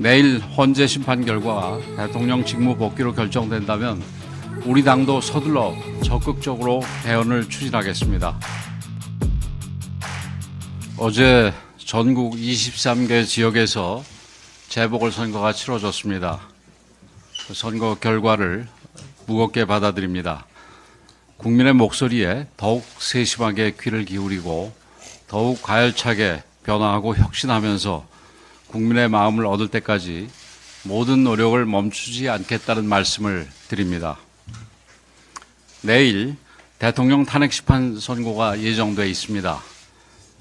내일 헌재 심판 결과가 대통령 직무 복귀로 결정된다면 우리 당도 서둘러 적극적으로 대응을 추진하겠습니다. 어제 전국 23개 지역에서 재보궐선거가 치러졌습니다. 선거 결과를 무겁게 받아들입니다. 국민의 목소리에 더욱 세심하게 귀를 기울이고 더욱 가열차게 변화하고 혁신하면서 국민의 마음을 얻을 때까지 모든 노력을 멈추지 않겠다는 말씀을 드립니다. 내일 대통령 탄핵 심판 선고가 예정돼 있습니다.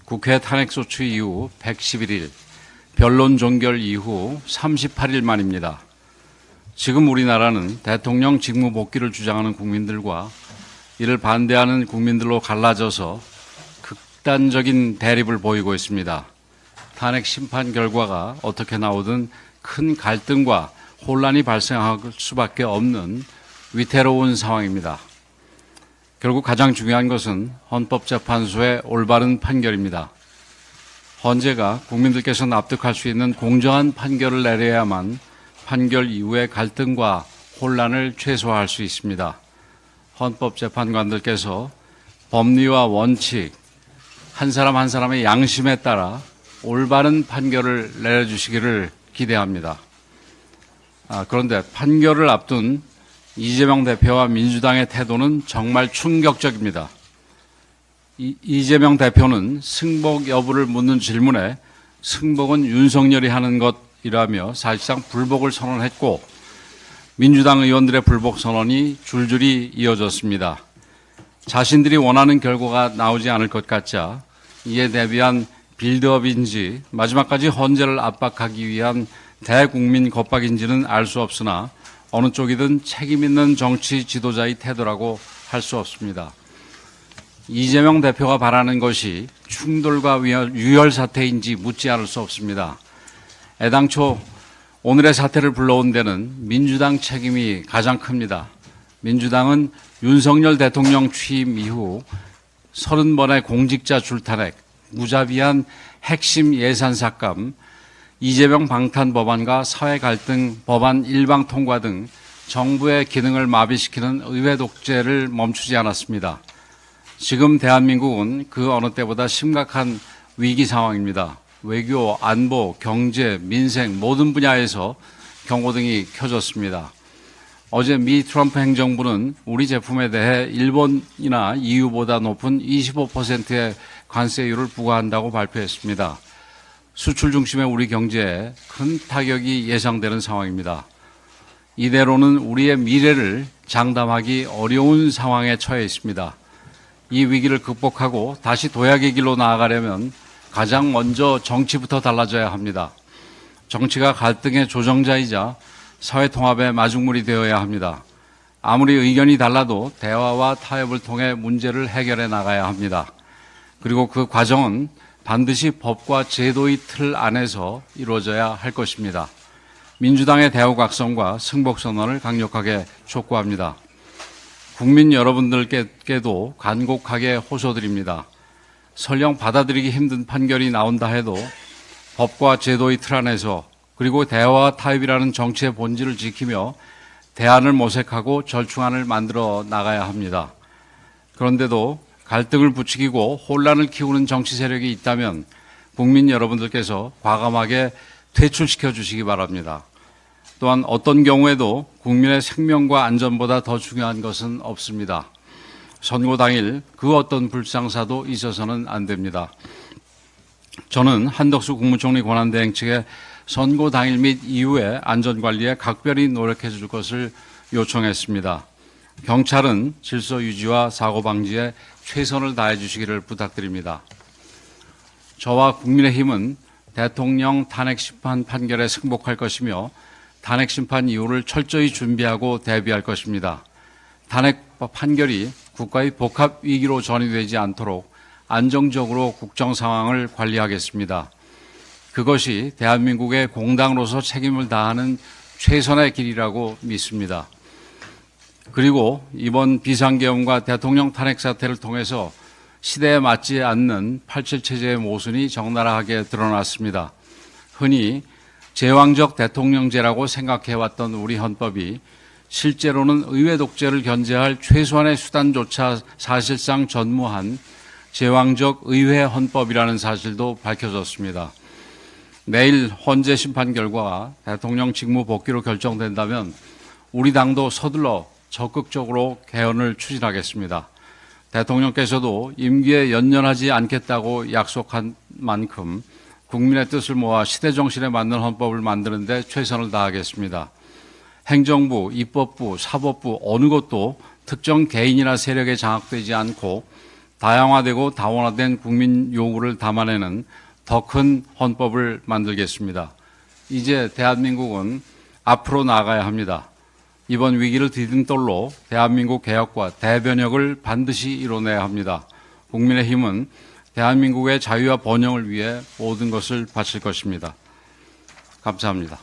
국회 탄핵소추 이후 111일, 변론 종결 이후 38일 만입니다. 지금 우리나라는 대통령 직무 복귀를 주장하는 국민들과 이를 반대하는 국민들로 갈라져서 극단적인 대립을 보이고 있습니다. 탄핵 심판 결과가 어떻게 나오든 큰 갈등과 혼란이 발생할 수밖에 없는 위태로운 상황입니다. 결국 가장 중요한 것은 헌법재판소의 올바른 판결입니다. 헌재가 국민들께서 납득할 수 있는 공정한 판결을 내려야만 판결 이후의 갈등과 혼란을 최소화할 수 있습니다. 헌법재판관들께서 법리와 원칙, 한 사람 한 사람의 양심에 따라 올바른 판결을 내려주시기를 기대합니다. 그런데 판결을 앞둔 이재명 대표와 민주당의 태도는 정말 충격적입니다. 이재명 대표는 승복 여부를 묻는 질문에 승복은 윤석열이 하는 것이라며 사실상 불복을 선언했고 민주당 의원들의 불복 선언이 줄줄이 이어졌습니다. 자신들이 원하는 결과가 나오지 않을 것 같자 이에 대비한 빌드업인지 마지막까지 헌재를 압박하기 위한 대국민 겁박인지는 알 수 없으나 어느 쪽이든 책임 있는 정치 지도자의 태도라고 할 수 없습니다. 이재명 대표가 바라는 것이 충돌과 유혈 사태인지 묻지 않을 수 없습니다. 애당초 오늘의 사태를 불러온 데는 민주당 책임이 가장 큽니다. 민주당은 윤석열 대통령 취임 이후 30번의 공직자 줄탄핵, 무자비한 핵심 예산 삭감, 이재명 방탄 법안과 사회 갈등 법안 일방 통과 등 정부의 기능을 마비시키는 의회 독재를 멈추지 않았습니다. 지금 대한민국은 그 어느 때보다 심각한 위기 상황입니다. 외교, 안보, 경제, 민생 모든 분야에서 경고등이 켜졌습니다. 어제 미 트럼프 행정부는 우리 제품에 대해 일본이나 EU보다 높은 25%의 관세율을 부과한다고 발표했습니다. 수출 중심의 우리 경제에 큰 타격이 예상되는 상황입니다. 이대로는 우리의 미래를 장담하기 어려운 상황에 처해 있습니다. 이 위기를 극복하고 다시 도약의 길로 나아가려면 가장 먼저 정치부터 달라져야 합니다. 정치가 갈등의 조정자이자 사회 통합의 마중물이 되어야 합니다. 아무리 의견이 달라도 대화와 타협을 통해 문제를 해결해 나가야 합니다. 그리고 그 과정은 반드시 법과 제도의 틀 안에서 이루어져야 할 것입니다. 민주당의 대우각성과 승복선언을 강력하게 촉구합니다. 국민 여러분들께도 간곡하게 호소드립니다. 설령 받아들이기 힘든 판결이 나온다 해도 법과 제도의 틀 안에서 그리고 대화와 타협이라는 정치의 본질을 지키며 대안을 모색하고 절충안을 만들어 나가야 합니다. 그런데도 갈등을 부추기고 혼란을 키우는 정치 세력이 있다면 국민 여러분들께서 과감하게 퇴출시켜 주시기 바랍니다. 또한 어떤 경우에도 국민의 생명과 안전보다 더 중요한 것은 없습니다. 선고 당일 그 어떤 불상사도 있어서는 안 됩니다. 저는 한덕수 국무총리 권한대행 측에 선고 당일 및 이후에 안전관리에 각별히 노력해 줄 것을 요청했습니다. 경찰은 질서 유지와 사고 방지에 최선을 다해 주시기를 부탁드립니다. 저와 국민의힘은 대통령 탄핵 심판 판결에 승복할 것이며 탄핵 심판 이후를 철저히 준비하고 대비할 것입니다. 탄핵 판결이 국가의 복합 위기로 전이되지 않도록 안정적으로 국정 상황을 관리하겠습니다. 그것이 대한민국의 공당으로서 책임을 다하는 최선의 길이라고 믿습니다. 그리고 이번 비상계엄과 대통령 탄핵 사태를 통해서 시대에 맞지 않는 87체제의 모순이 적나라하게 드러났습니다. 흔히 제왕적 대통령제라고 생각해왔던 우리 헌법이 실제로는 의회 독재를 견제할 최소한의 수단조차 사실상 전무한 제왕적 의회 헌법이라는 사실도 밝혀졌습니다. 내일 헌재 심판 결과가 대통령 직무 복귀로 결정된다면 우리 당도 서둘러 적극적으로 개헌을 추진하겠습니다. 대통령께서도 임기에 연연하지 않겠다고 약속한 만큼 국민의 뜻을 모아 시대 정신에 맞는 헌법을 만드는 데 최선을 다하겠습니다. 행정부, 입법부, 사법부 어느 것도 특정 개인이나 세력에 장악되지 않고 다양화되고 다원화된 국민 요구를 담아내는 더 큰 헌법을 만들겠습니다. 이제 대한민국은 앞으로 나아가야 합니다. 이번 위기를 디딤돌로 대한민국 개혁과 대변혁을 반드시 이뤄내야 합니다. 국민의힘은 대한민국의 자유와 번영을 위해 모든 것을 바칠 것입니다. 감사합니다.